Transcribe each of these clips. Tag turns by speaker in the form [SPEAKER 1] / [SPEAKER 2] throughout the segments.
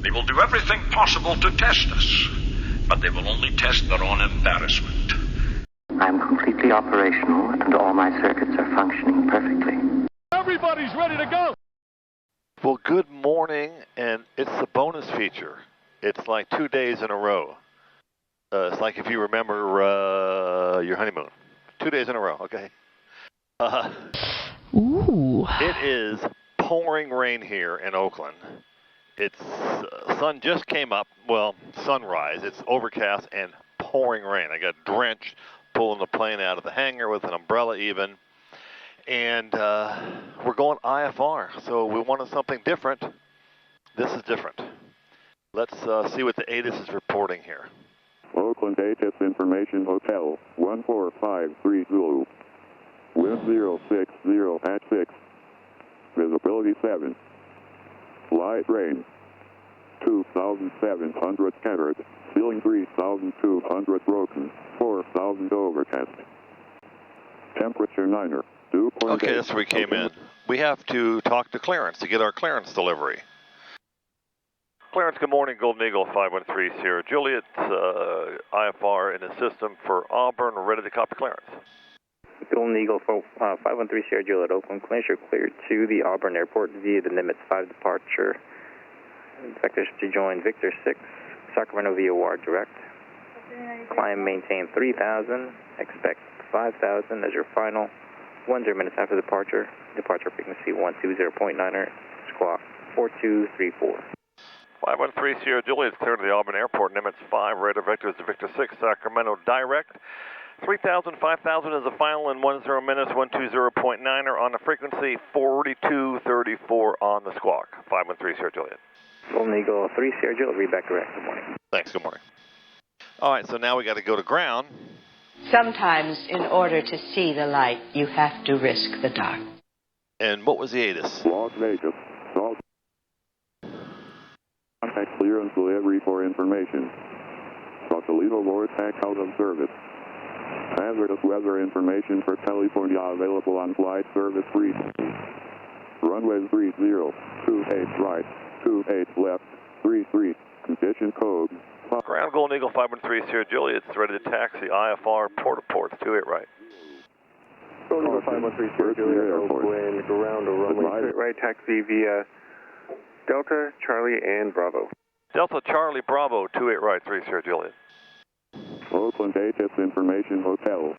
[SPEAKER 1] They will do everything possible to test us, but they will only test their own embarrassment.
[SPEAKER 2] I'm completely operational, and all my circuits are functioning perfectly.
[SPEAKER 3] Everybody's ready to go!
[SPEAKER 4] Well, good morning, and it's the bonus feature. It's like 2 days in a row. It's like if you remember your honeymoon. 2 days in a row, okay?
[SPEAKER 5] Ooh.
[SPEAKER 4] It is pouring rain here in Oakland. It's sun just came up, well, sunrise. It's overcast and pouring rain. I got drenched pulling the plane out of the hangar with an umbrella even. And we're going IFR, so we wanted something different. This is different. Let's see what the ATIS is reporting here.
[SPEAKER 6] Oakland ATIS Information Hotel, 14530, wind 060 at 6, visibility 7, light rain, 2,700 scattered, ceiling 3,200 broken, 4,000 overcast, temperature 9er.
[SPEAKER 4] Okay, that's where we came in. We have to talk to clearance to get our clearance delivery. Clearance, good morning, Golden Eagle 513 Sierra Juliet, IFR in the system for Auburn, ready to copy clearance.
[SPEAKER 7] Golden Eagle 513 Sierra Juliet, Oakland, clearance, you're cleared to the Auburn Airport via the Nimitz 5 departure. Vectors to join Victor 6, Sacramento via WAR direct. Climb, maintain 3,000, expect 5,000 as your final. 10 minutes after departure. Departure frequency 120.9er, squawk 4234.
[SPEAKER 4] 513 Sierra Juliet is clear to the Auburn Airport. Nimitz 5, radar vectors to Victor 6, Sacramento direct. 3,000, 5,000 is the final in 10 minutes, 120.9er on the frequency, 4234 on the squawk. 513 Sierra Juliet.
[SPEAKER 7] Golden Eagle 3 Sierra Juliet, read back direct. Good morning.
[SPEAKER 4] Thanks, good morning. All right, so now we got to go to ground.
[SPEAKER 8] Sometimes, in order to see the light, you have to risk the dark.
[SPEAKER 4] And what was the ATIS?
[SPEAKER 6] Las Vegas, Salt. Contact clearance delivery for information. Sausalito vortex out of service. Hazardous weather information for California available on flight service brief. Runway 30, 28 right, 28 left, 33, condition code.
[SPEAKER 4] Ground Golden Eagle 513 Sierra Juliet, it's ready to taxi IFR port-to-port, 28 right.
[SPEAKER 9] Golden Eagle 513 Sierra Juliet, Oakland, ground to runway right, taxi via Delta, Charlie, and Bravo.
[SPEAKER 4] Delta, Charlie, Bravo, 28 right, 3 Sierra Juliet.
[SPEAKER 6] Oakland ATIS Information Hotel.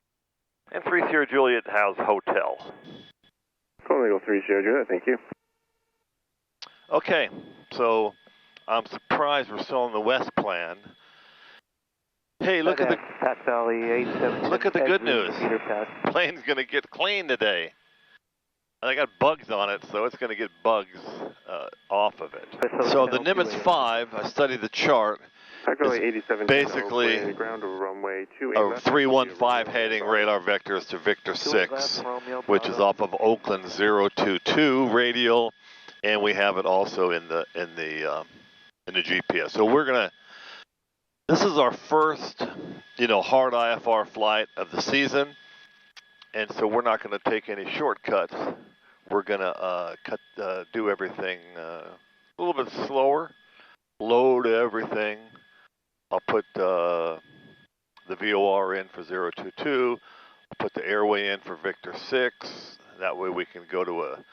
[SPEAKER 4] And 3 Sierra Juliet has hotel.
[SPEAKER 9] Golden Eagle 3 Sierra Juliet, thank you.
[SPEAKER 4] Okay, so I'm surprised we're still on the west plan. Hey, look at the good news. Plane's going to get clean today. I got bugs on it, so it's going to get bugs off of it. So the Nimitz 5, I studied the chart, is basically a 315 heading radar vectors to Victor 6, which is off of Oakland 022 radial, and we have it also in the GPS. So we're gonna. This is our first, hard IFR flight of the season, and so we're not going to take any shortcuts. We're going to do everything a little bit slower, load everything. I'll put the VOR in for 022. I'll put the airway in for Victor 6. That way we can go to a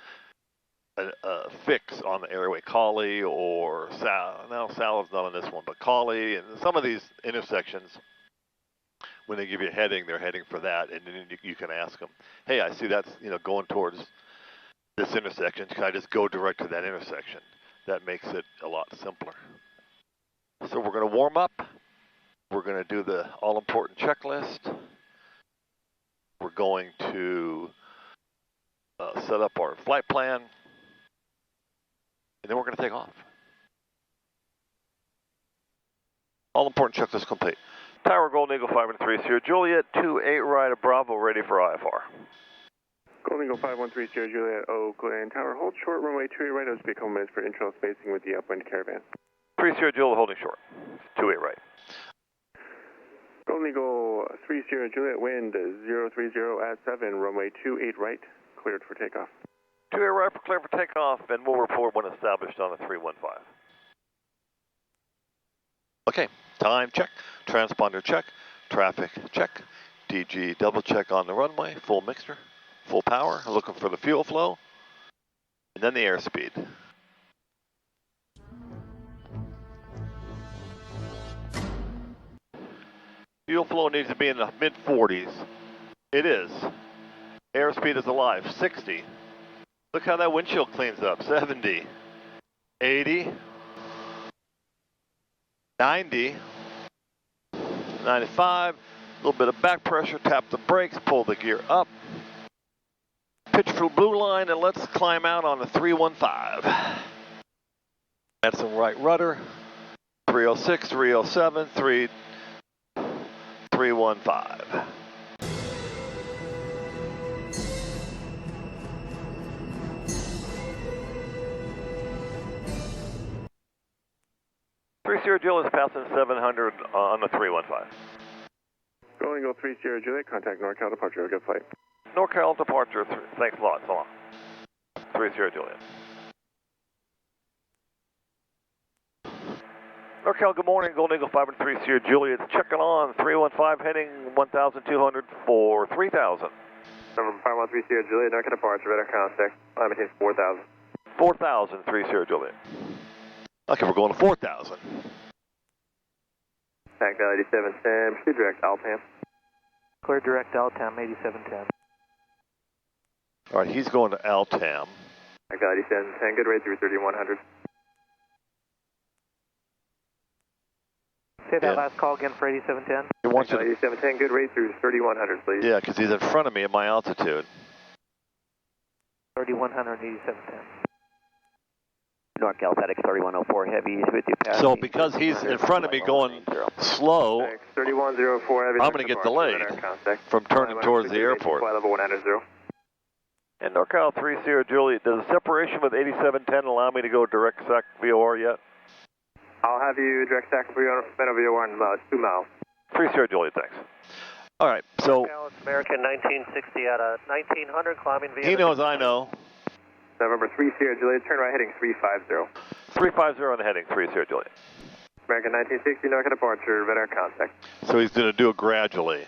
[SPEAKER 4] fix on the airway Collie or Sal. No, Sal is not on this one, but Collie and some of these intersections, when they give you a heading, they're heading for that, and then you can ask them, hey, I see that's going towards this intersection. Can I just go direct to that intersection? That makes it a lot simpler. So we're going to warm up. We're going to do the all-important checklist. We're going to set up our flight plan. And then we're going to take off. All-important checklist complete. Tower Golden Eagle 513 Sierra Juliet, 28 right of Bravo, ready for IFR.
[SPEAKER 9] Golden Eagle 513 Sierra Juliet, Oakland Tower, hold short, runway 28 right, it'll be a couple minutes for internal spacing with the upwind caravan.
[SPEAKER 4] 3 Sierra Juliet holding short, 28 right.
[SPEAKER 9] Golden Eagle 3 Sierra Juliet, wind 030 at 7, runway 28 right, cleared for takeoff.
[SPEAKER 4] 28 right for clear for takeoff, and we'll report when established on the 315. Okay, time check, transponder check, traffic check, DG double check on the runway, full mixture, full power, looking for the fuel flow, and then the airspeed. Fuel flow needs to be in the mid-40s. It is. Airspeed is alive, 60. Look how that windshield cleans up, 70, 80, 90, 95, a little bit of back pressure, tap the brakes, pull the gear up, pitch for blue line, and let's climb out on the 315. Add some right rudder, 306, 307, 315. Sierra Juliet is passing 700 on the 315.
[SPEAKER 9] Go Eagle 3 Sierra Juliet, contact NorCal departure, have a good flight.
[SPEAKER 4] NorCal departure, thanks a lot, so long. 3 Sierra Juliet. NorCal, good morning, Golden Eagle 5 and 3 Sierra Juliet, checking on 315 heading 1,200 for 3,000.
[SPEAKER 7] Number 513 Sierra Juliet, NorCal departure, radar contact, climb maintain 4,000.
[SPEAKER 4] 4,000, 3 Sierra Juliet. Okay, we're going to 4,000.
[SPEAKER 7] Tac Valley 8710, proceed direct Altam.
[SPEAKER 5] Clear direct Altam, 8710.
[SPEAKER 4] All right, he's going to Altam.
[SPEAKER 7] Tac Valley 8710, good rate through 3100.
[SPEAKER 5] Say that last call again for 8710.
[SPEAKER 4] He wants you to...
[SPEAKER 7] 8710, good rate through 3100, please.
[SPEAKER 4] Yeah, because he's in front of me at my altitude.
[SPEAKER 5] 3100, 8710.
[SPEAKER 10] NorCal FedEx 3104 Heavy is with you.
[SPEAKER 4] So because he's in front of me going slow,
[SPEAKER 7] 3104 Heavy,
[SPEAKER 4] I'm going to get delayed from turning towards the airport.
[SPEAKER 7] Level 190.
[SPEAKER 4] And NorCal 3 Sierra Juliet, does the separation with 8710 allow me to go direct SAC VOR yet?
[SPEAKER 7] I'll have you direct SAC VOR in 2 miles.
[SPEAKER 4] 3 Sierra Juliet, thanks. All right, so...
[SPEAKER 5] American 1960 at a 1900 climbing via...
[SPEAKER 4] He knows I know.
[SPEAKER 7] November 3 Sierra Juliet, turn right heading 350.
[SPEAKER 4] 350 on the heading, 3 Sierra Juliet.
[SPEAKER 7] American 1960, NorCal departure, radar contact.
[SPEAKER 4] So he's going to do it gradually.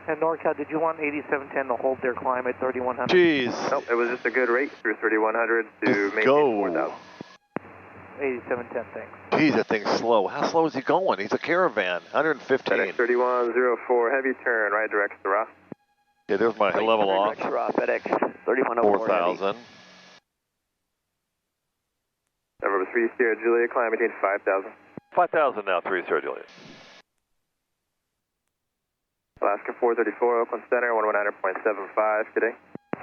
[SPEAKER 5] And NorCal, did you want 8710 to hold their climb at 3100?
[SPEAKER 4] Jeez.
[SPEAKER 7] Nope, it was just a good rate through 3100 to maintain 4,000.
[SPEAKER 5] 8710, thanks.
[SPEAKER 4] Geez, that thing's slow. How slow is he going? He's a caravan, 115.
[SPEAKER 7] FedEx 3104, heavy turn, right direct Sarah.
[SPEAKER 4] Okay, there's my level off.
[SPEAKER 10] FedEx 3104
[SPEAKER 4] 4,000.
[SPEAKER 7] Number 3 Sierra Juliet, climb maintain 5,000.
[SPEAKER 4] 5,000 now, 3 Sierra Juliet.
[SPEAKER 7] Alaska 434, Oakland Center, 119.75 today.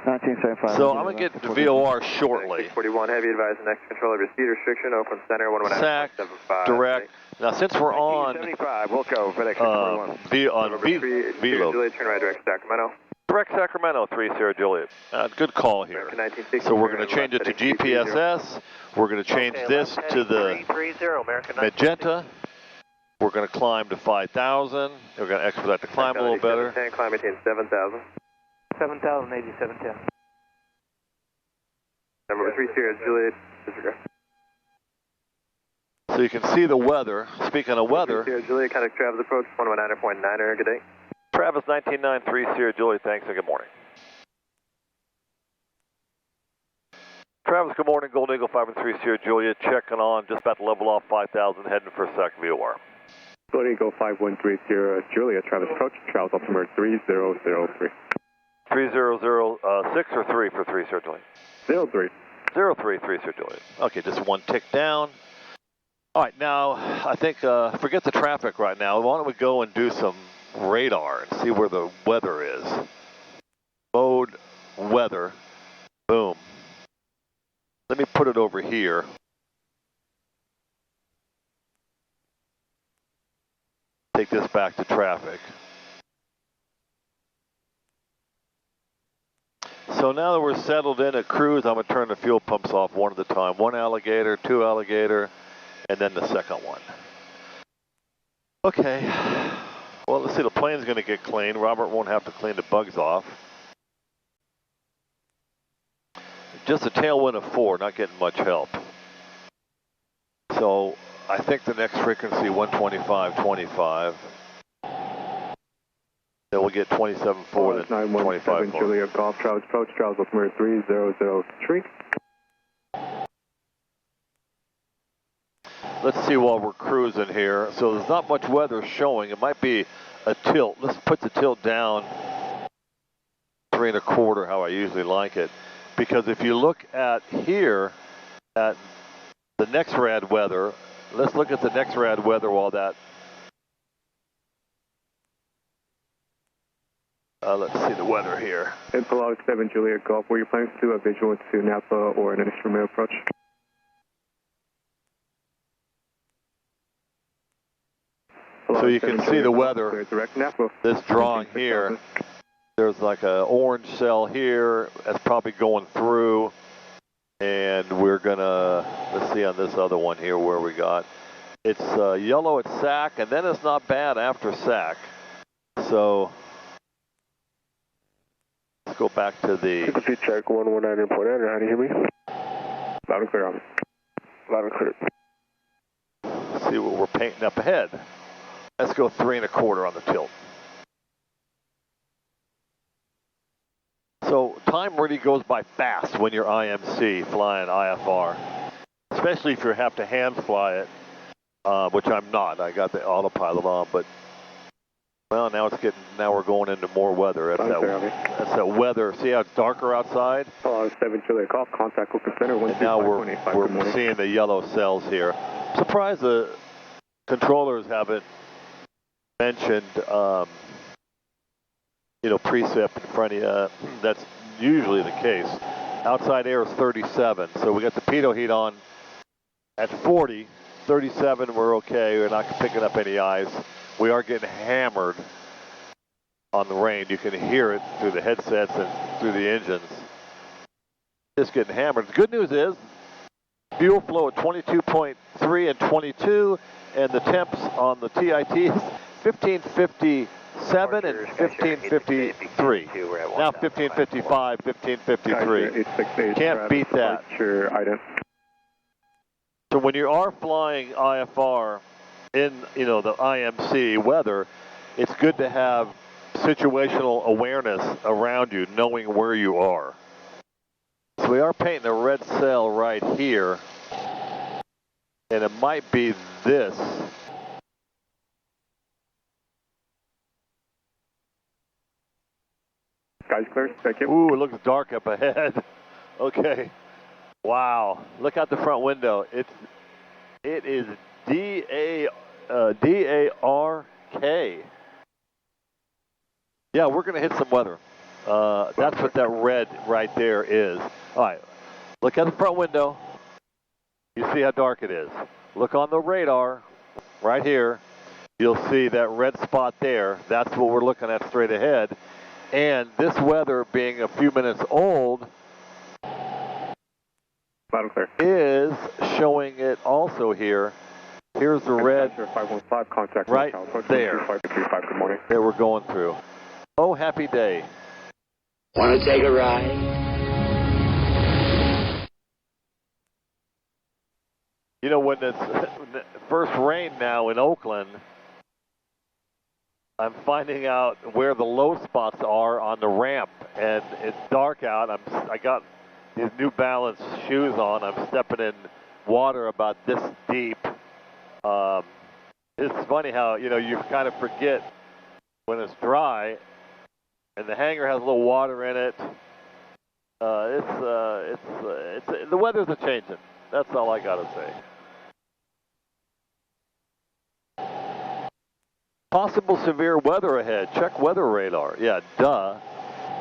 [SPEAKER 10] 1975.
[SPEAKER 4] So I'm going to get to VOR shortly.
[SPEAKER 7] 641 Heavy, advise the next control of your speed restriction, Oakland Center, 119.75.
[SPEAKER 4] Direct. Now since we're on...
[SPEAKER 9] 75, we'll go, FedEx 641.
[SPEAKER 4] Velo.
[SPEAKER 7] Juliet, turn right direct Sacramento.
[SPEAKER 4] Direct Sacramento, 3 Sierra Juliet. Good call here. So we're going to change it to GPSS. We're going to change this to the magenta. We're going to climb to 5,000. We're going to expedite the climb a little better.
[SPEAKER 7] Climb maintain 7,000.
[SPEAKER 5] 7,000, 8710.
[SPEAKER 7] Number 3 Sierra Juliet, disregard.
[SPEAKER 4] So you can see the weather. Speaking of weather.
[SPEAKER 7] Sierra Juliet, contact Travis approach, 119.9, good day.
[SPEAKER 4] Travis 1993 Sierra Juliet, thanks and good morning. Travis, good morning. Golden Eagle 5 and 3 Sierra Juliet, checking on, just about to level off 5,000, heading for SAC VOR.
[SPEAKER 9] Golden Eagle 513 Sierra Juliet, Travis approach, Travis altimeter 3003.
[SPEAKER 4] 3006 or 3 for 3 Sierra Juliet?
[SPEAKER 9] 03.
[SPEAKER 4] 03, 3 Sierra Juliet. Okay, just one tick down. All right, now, I think, forget the traffic right now. Why don't we go and do some radar and see where the weather is. Mode, weather, boom. Let me put it over here. Take this back to traffic. So now that we're settled in at cruise, I'm going to turn the fuel pumps off one at a time. 1 alligator, 2 alligator, and then the second one. Okay. Well, let's see, the plane's going to get clean. Robert won't have to clean the bugs off. Just a tailwind of 4, not getting much help. So I think the next frequency 125.25. Then we'll get 27.4, then 25.4.
[SPEAKER 9] Juliet Golf, Travis approach, Travis Altimeter 3003.
[SPEAKER 4] Let's see while we're cruising here. So there's not much weather showing. It might be a tilt. Let's put the tilt down 3 1/4, how I usually like it. Because if you look at here at the next rad weather, let's look at the next rad weather while that. Let's see the weather here.
[SPEAKER 9] In Pilatus 7 Juliet Golf, were you planning to do a visual to Napa or an instrument approach?
[SPEAKER 4] So you can see the weather. This drawing here, there's like an orange cell here that's probably going through, and we're gonna, let's see on this other one here where we got, it's yellow at SAC, and then it's not bad after SAC. So let's go back to the.
[SPEAKER 9] Frequency check 119.8, how do you hear me? Loud and clear on me. Loud and clear.
[SPEAKER 4] Let's see what we're painting up ahead. Let's go 3 1/4 on the tilt. So time really goes by fast when you're IMC flying IFR, especially if you have to hand fly it, which I'm not. I got the autopilot on, but well, now we're going into more weather. That's that weather. See how it's darker outside?
[SPEAKER 9] 7 Juliet Golf, contact Oakland Center.
[SPEAKER 4] And now we're seeing the yellow cells here. I'm surprised the controllers haven't mentioned, precip in front of you. That's usually the case. Outside air is 37, so we got the pitot heat on at 40. 37, we're okay. We're not picking up any ice. We are getting hammered on the rain. You can hear it through the headsets and through the engines. Just getting hammered. The good news is fuel flow at 22.3 and 22, and the temps on the TITs 1557 and 1553. Now 1555, 1553. Can't beat that. So when you are flying IFR in, the IMC weather, it's good to have situational awareness around you, knowing where you are. So we are painting a red cell right here, and it might be this.
[SPEAKER 9] Guys clear, thank you.
[SPEAKER 4] Ooh, it looks dark up ahead. Okay. Wow. Look out the front window. It is D-A-R-K. Yeah, we're going to hit some weather. That's what that red right there is. All right. Look at the front window. You see how dark it is. Look on the radar right here. You'll see that red spot there. That's what we're looking at straight ahead. And this weather being a few minutes old is showing it also here. Here's the red right there that we're going through. Oh, happy day.
[SPEAKER 11] Want to take a ride?
[SPEAKER 4] When it's first rain now in Oakland, I'm finding out where the low spots are on the ramp, and it's dark out. I got these New Balance shoes on. I'm stepping in water about this deep. It's funny how you kind of forget when it's dry, and the hangar has a little water in it. The weather's a changing. That's all I gotta say. Possible severe weather ahead. Check weather radar. Yeah, duh.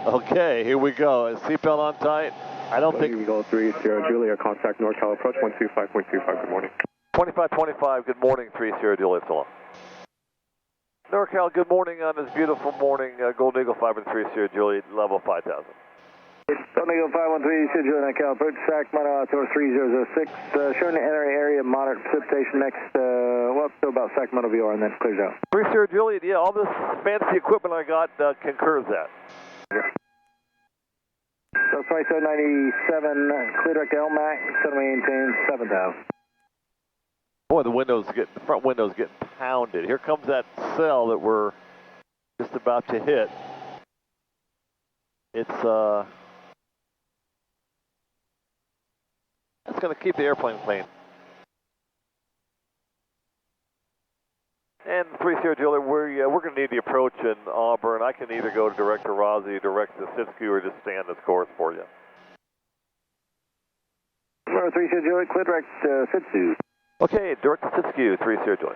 [SPEAKER 4] Okay, here we go. Is seatbelt on tight? I don't think.
[SPEAKER 9] Eagle 30 Julia, contact NorCal approach 125.25. Good morning.
[SPEAKER 4] 2525. Good morning. 30 Julia. So long. NorCal. Good morning on this beautiful morning. Golden Eagle 513 Julia, level 5000.
[SPEAKER 12] Golden Eagle 513 Julia, NorCal approach SAC, Mono Altimeter 3006. Showing the entering area, moderate precipitation next. Up to about Sacramento VR, and then clears out.
[SPEAKER 4] 30 Juliet, yeah, all this fancy equipment I got concurs that.
[SPEAKER 12] Yeah. So 2797, clear direct to LMAC, 7 maintain 7000.
[SPEAKER 4] Boy, the front window's getting pounded. Here comes that cell that we're just about to hit. It's going to keep the airplane clean. And 3-0 Julie, we're going to need the approach in Auburn. I can either go to Director Rossi, direct to Siskiyou, or just stay on this course for you.
[SPEAKER 12] 3-0 Julie, clear direct Siskiyou.
[SPEAKER 4] Okay, direct to Siskiyou, 3-0 Julie.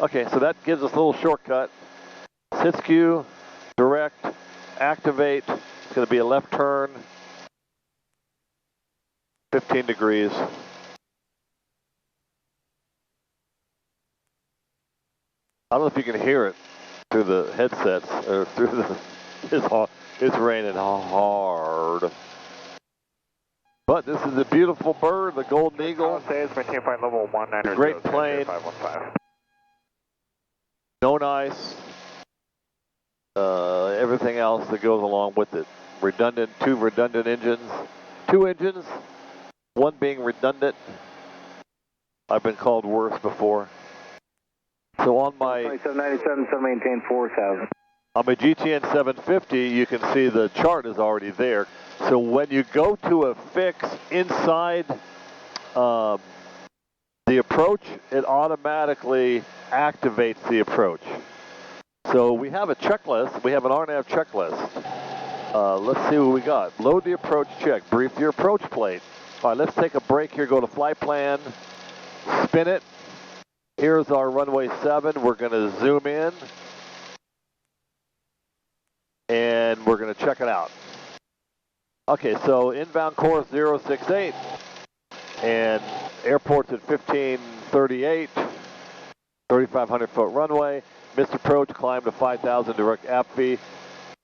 [SPEAKER 4] Okay, so that gives us a little shortcut. Siskiyou, direct, activate. It's going to be a left turn, 15 degrees. I don't know if you can hear it through the headsets or through the. It's raining hard. But this is a beautiful bird, the golden eagle. Great plane. No ice. Everything else that goes along with it. Two redundant engines. 2 engines, one being redundant. I've been called worse before. So on my
[SPEAKER 12] 2797, so maintain 4,000.
[SPEAKER 4] On my GTN 750, you can see the chart is already there. So when you go to a fix inside the approach, it automatically activates the approach. So we have a checklist. We have an RNAV checklist. Let's see what we got. Load the approach check. Brief your approach plate. All right, let's take a break here. Go to flight plan. Spin it. Here's our runway 7. We're going to zoom in. And we're going to check it out. Okay, so inbound course 068. And airport's at 1538. 3,500 foot runway. Missed approach, climb to 5,000 direct APFI.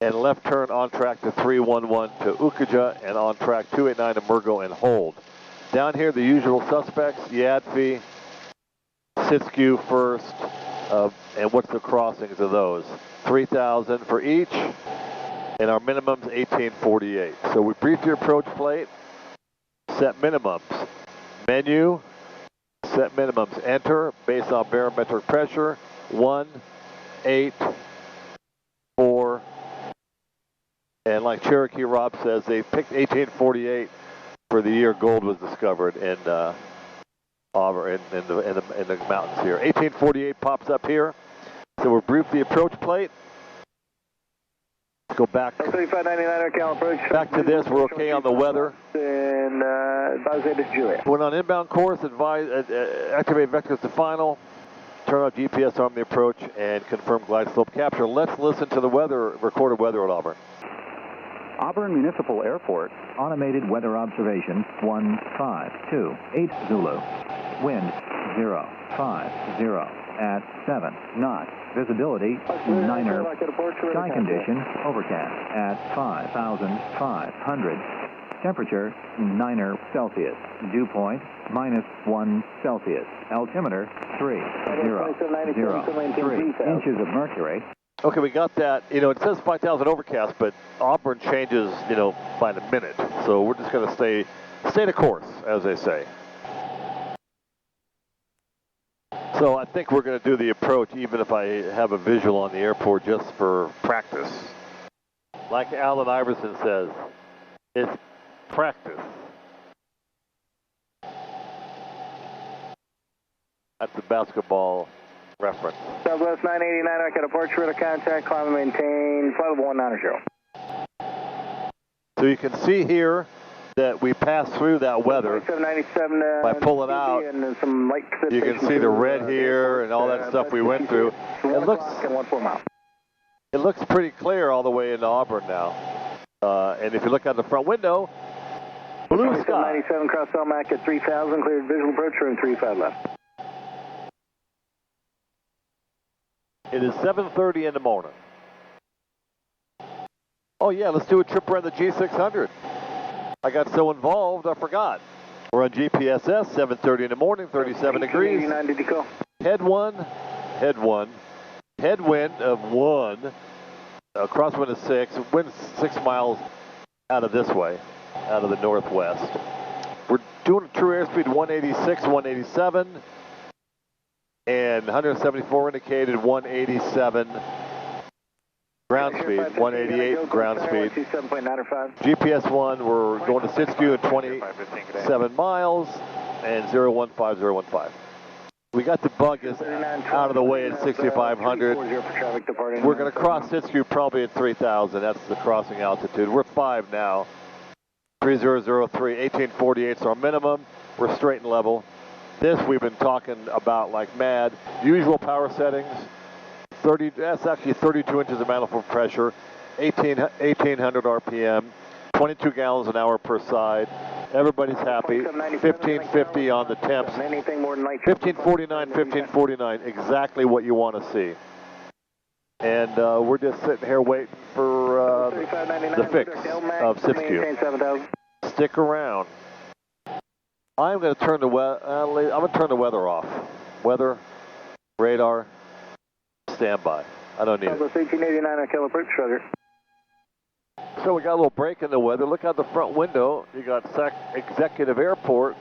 [SPEAKER 4] And left turn on track to 311 to Ukaja and on track 289 to Murgo and hold. Down here, the usual suspects, Yadfi, Siskiyou first, and what's the crossings of those? 3,000 for each, and our minimum's 1848. So we brief your approach plate, set minimums. Menu, set minimums. Enter, based on barometric pressure, 1, 8, 4, and like Cherokee Rob says, they picked 1848 for the year gold was discovered in Auburn, in the mountains here. 1848 pops up here. So we'll brief the approach plate. Let's go back.
[SPEAKER 12] 3599 approach.
[SPEAKER 4] Back to this. We're okay on the weather.
[SPEAKER 12] And advise Juliet.
[SPEAKER 4] When on inbound course, activate vectors to final. Turn off GPS, arm the approach, and confirm glide slope capture. Let's listen to the weather, recorded weather at Auburn.
[SPEAKER 13] Auburn Municipal Airport, automated weather observation 1528 Zulu. Wind 050 at 7 knots. Visibility 9er. Sky condition overcast at 5,500. Temperature 9er Celsius. Dew point -1 Celsius. Altimeter 3,003 inches of mercury.
[SPEAKER 4] Okay, we got that. You know, it says 5,000 overcast, but Auburn changes, you know, by the minute. So we're just going to stay the course, as they say. So I think we're going to do the approach, even if I have a visual on the airport, just for practice. Like Allen Iverson says, it's practice. That's the basketball reference.
[SPEAKER 12] Southwest 989, I got a approach radar contact, climb and maintain, flight level 190.
[SPEAKER 4] So you can see here that we passed through that weather.
[SPEAKER 12] 797,
[SPEAKER 4] by pulling out,
[SPEAKER 12] and some light
[SPEAKER 4] you can see the red here and all that stuff we went through. It looks pretty clear all the way into Auburn now. And if you look out the front window, blue sky.
[SPEAKER 12] 97 cross Elmac at 3,000, cleared visual approach, room 35 left.
[SPEAKER 4] It is 7:30 in the morning. Oh yeah, let's do a trip around the G600. I got so involved, I forgot. We're on GPSS, 7:30 in the morning, 37 degrees. Headwind of 1, crosswind of 6, wind 6 miles out of this way, out of the northwest. We're doing a true airspeed 186, 187. and 174 indicated, 187 ground speed, 188 ground speed. GPS 1, we're going to Siskiyou at 27 miles and 015. We got the Buggers out of the way at 6,500. We're going to cross Siskiyou probably at 3,000. That's the crossing altitude. We're 5 now. 3003, 1848 is our minimum. We're straight and level. This we've been talking about like mad. Usual power settings. That's actually 32 inches of manifold pressure, 1800 RPM, 22 gallons an hour per side. Everybody's happy. 1550 on the temps. 1549, exactly what you want to see. And we're just sitting here waiting for the fix of Siskiyou. Stick around. I'm going to turn the weather off. Weather, radar. Standby. I don't need it.
[SPEAKER 12] 1889 Kilo approach, Roger.
[SPEAKER 4] So we got a little break in the weather. Look out the front window. You got Executive Airport.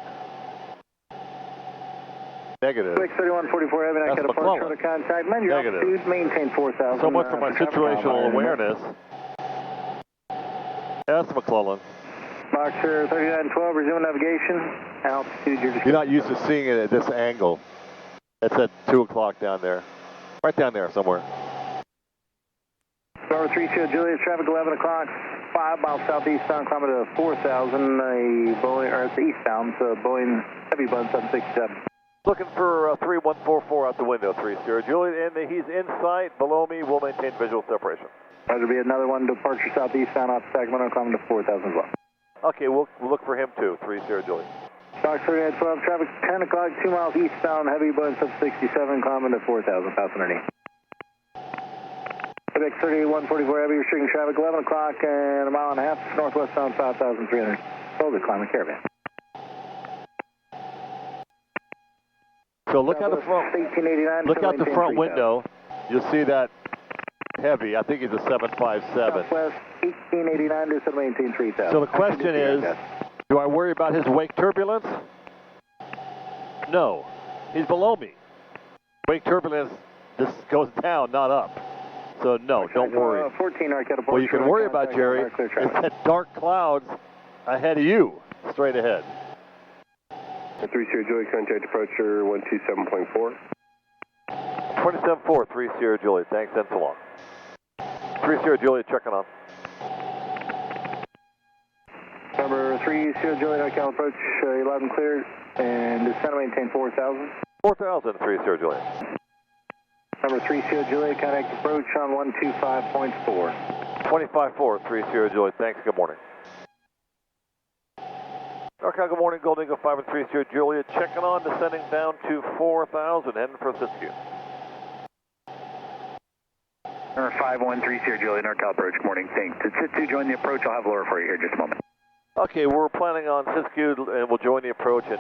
[SPEAKER 4] Negative.
[SPEAKER 12] 63144 Heavy, I got a approach for the contact. Mind your altitude, maintain 4,000.
[SPEAKER 4] So much for my situational awareness. That's McClellan.
[SPEAKER 12] Boxer 3912, resume navigation. Altitude,
[SPEAKER 4] you're not used to seeing it at this angle. It's at 2 o'clock down there. Right down there somewhere.
[SPEAKER 12] Number 3 Sierra Juliet, traffic 11 o'clock, 5 miles southeastbound, climbing to 4,000, a Boeing, or it's eastbound, so Boeing Heavy Bun 767.
[SPEAKER 4] Looking for 3144 out the window, 3 Sierra Juliet, and he's in sight, below me, we'll maintain visual separation.
[SPEAKER 12] There'll be another one, departure southeastbound off Sacramento, climbing to 4,000 as well.
[SPEAKER 4] Okay, we'll look for him too, 3 Sierra Juliet.
[SPEAKER 12] Fox 3912, traffic 10 o'clock, 2 miles eastbound, heavy Boeing 767, climbing to 4,000, pass underneath. Quebec 38144 heavy, restricting traffic 11 o'clock and a mile and a half, northwestbound 5,300. Hold it, climbing caravan.
[SPEAKER 4] So look out the front.
[SPEAKER 12] 1889.
[SPEAKER 4] Look out the front window. You'll see that heavy. I think he's a 757.
[SPEAKER 12] Southwest 1889 to 718
[SPEAKER 4] So the question is, do I worry about his wake turbulence? No. He's below me. Wake turbulence, this goes down, not up. So no, don't worry.
[SPEAKER 12] 14
[SPEAKER 4] what you can worry about, Jerry, is that dark clouds ahead of you, straight ahead.
[SPEAKER 9] 3 Sierra Juliet, contact departure 127.4.
[SPEAKER 4] 27.4, 3 Sierra Juliet, thanks and so long. 3 Sierra Juliet checking on.
[SPEAKER 12] Number 3 Sierra Juliet, NorCal approach, 11 cleared, and descend and maintain 4,000.
[SPEAKER 4] 4,000, 3 Sierra Juliet.
[SPEAKER 12] Number 3 Sierra Juliet, contact approach on 125.4.
[SPEAKER 4] 25.4, 3 Sierra Juliet, thanks, good morning. NorCal, good morning, Gold Eagle 5 and 3 Sierra Juliet, checking on, descending down to 4,000, heading for Siskiyou.
[SPEAKER 14] Number 513 Sierra Juliet, NorCal approach, good morning, thanks. To Siskiyou, join the approach, I'll have lower for you here in just a moment.
[SPEAKER 4] Okay, we're planning on Siskiyou, and we'll join the approach and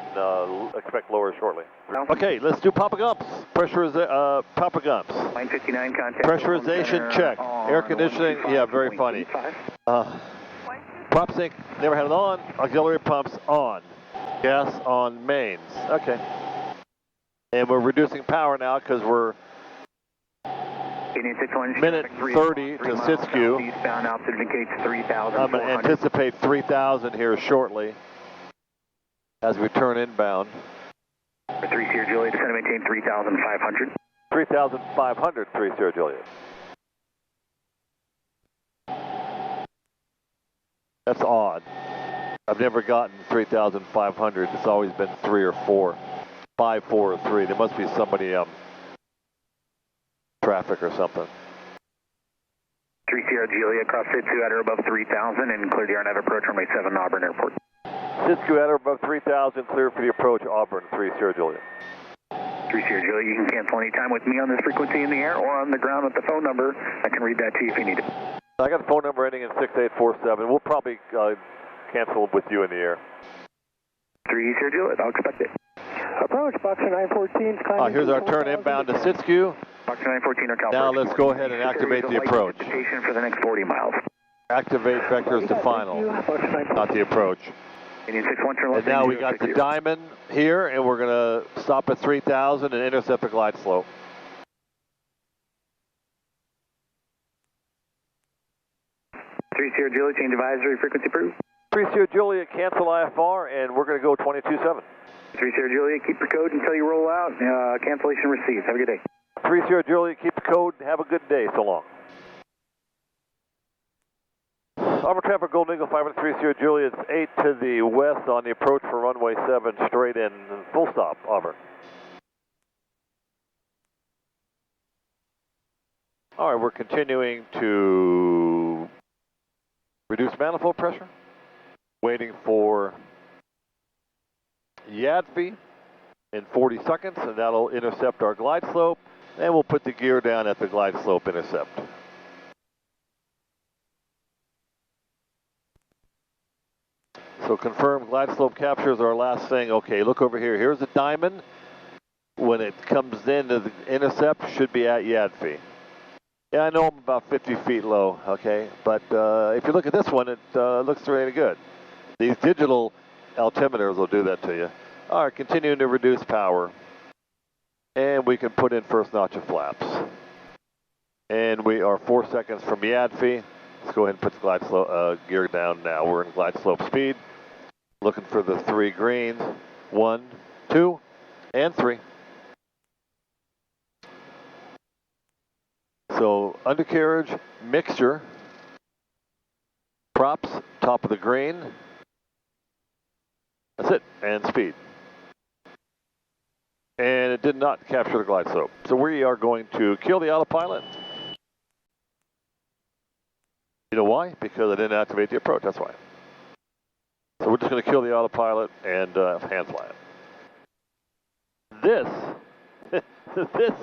[SPEAKER 4] expect lower shortly. Okay, let's do Papa Gumps. Papa Gumps.
[SPEAKER 14] 959 contact.
[SPEAKER 4] Pressurization check. Air conditioning, yeah, very funny. Prop sync, never had it on. Auxiliary pumps on. Gas on mains. Okay. And we're reducing power now because we're minute 30 to Siskiyou.
[SPEAKER 14] Eastbound altitude indicates 3,000.
[SPEAKER 4] I'm going to anticipate 3,000 here shortly as we turn inbound.
[SPEAKER 14] 3 Sierra Juliet, descend and maintain 3,500.
[SPEAKER 4] 3,500, 3 Sierra Juliet. That's odd. I've never gotten 3,500. It's always been 3 or 4. 5, 4, or 3. There must be somebody traffic or something.
[SPEAKER 14] 3 Sierra Juliet, cross Siskiyou at or above 3,000 and clear the RNAV approach runway 7 Auburn Airport.
[SPEAKER 4] Siskiyou at or above 3,000, clear for the approach Auburn, 3 Sierra Juliet.
[SPEAKER 14] 3 Sierra Juliet, you can cancel anytime with me on this frequency in the air or on the ground with the phone number. I can read that to you if you need it.
[SPEAKER 4] I got the phone number ending in 6847. We'll probably cancel with you in the air.
[SPEAKER 14] 3 Sierra Juliet, I'll expect it.
[SPEAKER 12] Approach, Boxer 914.
[SPEAKER 4] Here's our turn inbound to Siskiyou.
[SPEAKER 14] Boxer 914 or Cal.
[SPEAKER 4] Now let's go ahead and activate the approach.
[SPEAKER 14] For the next 40 miles.
[SPEAKER 4] Activate vectors to final, not the approach. And now we got the diamond here, and we're going to stop at 3,000 and intercept the glide slope.
[SPEAKER 14] Juliet, change advisory, frequency approved.
[SPEAKER 15] 30 Juliet, cancel IFR, and we're going to go 22.7.
[SPEAKER 14] 30 Juliet, keep your code until you roll out. Cancellation received. Have a good day.
[SPEAKER 15] 30 Juliet, keep the code. Have a good day. So long. Auburn traffic, Golden Eagle 530 Juliet, 8 to the west on the approach for runway 7, straight in, full stop, Auburn. All right, we're continuing to reduce manifold pressure, waiting for YADFI in 40 seconds, and that'll intercept our glide slope, and we'll put the gear down at the glide slope intercept. So confirm glide slope capture is our last thing. Okay, look over here. Here's a diamond. When it comes into the intercept, should be at YADFI. Yeah, I know I'm about 50 feet low, okay? But if you look at this one, it looks really good. These digital altimeters will do that to you. All right, continuing to reduce power. And we can put in first notch of flaps. And we are 4 seconds from YADFI. Let's go ahead and put the glide slope gear down now. We're in glide slope speed. Looking for the 3 greens. 1, 2, and 3. So undercarriage, mixture, props, top of the green. That's it, and speed. And it did not capture the glide slope. So we are going to kill the autopilot. You know why? Because I didn't activate the approach, that's why. So we're just going to kill the autopilot and hand fly it. This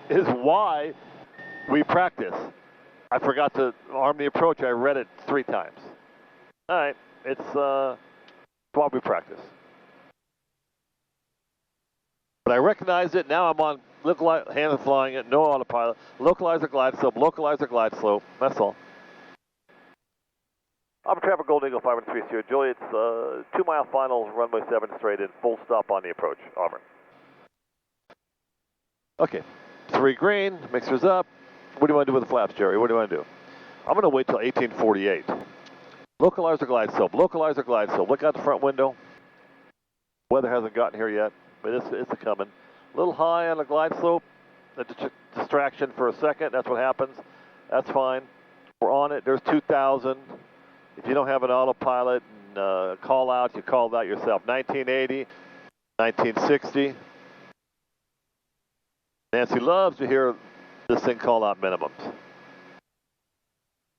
[SPEAKER 15] is why we practice. I forgot to arm the approach. I read it 3 times. All right, it's why we practice. But I recognize it. Now I'm on hand flying it, no autopilot. Localizer glide slope, that's all. Auburn traffic, Golden Eagle 530 Juliet, 2-mile final, runway 7 straight in, full stop on the approach, Auburn. Okay, 3 green, mixers up. What do you want to do with the flaps, Jerry? What do you want to do? I'm going to wait till 1848. Localizer glide slope, look out the front window. Weather hasn't gotten here yet, but it's coming. A little high on the glide slope, a distraction for a second, that's what happens. That's fine. We're on it, there's 2,000. If you don't have an autopilot and call out, you call that yourself. 1980, 1960. Nancy loves to hear this thing call out minimums.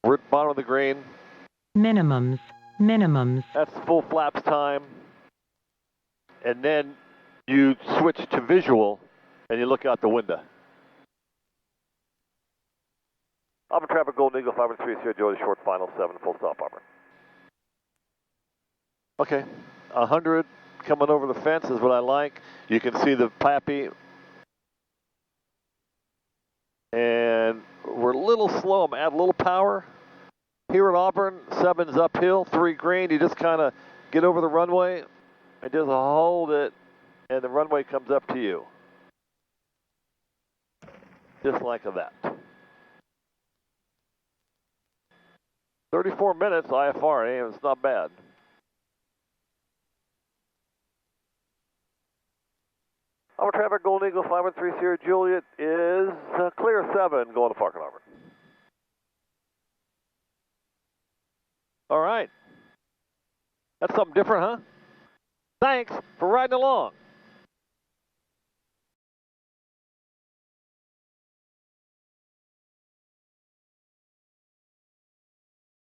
[SPEAKER 15] We're at the bottom of the green.
[SPEAKER 16] Minimums.
[SPEAKER 4] That's full flaps time. And then you switch to visual and you look out the window. Auburn traffic, Golden Eagle 530 Juliet, short final 7, full stop, Auburn. Okay, 100 coming over the fence is what I like. You can see the Pappy. And we're a little slow. I'm add a little power. Here at Auburn, 7's uphill, 3 green. You just kind of get over the runway and just hold it, and the runway comes up to you. Just like that. 34 minutes IFR, it's not bad. Our traffic, Golden Eagle 530 Juliet is clear 7 going to Parker Auburn. All right. That's something different, huh? Thanks for riding along.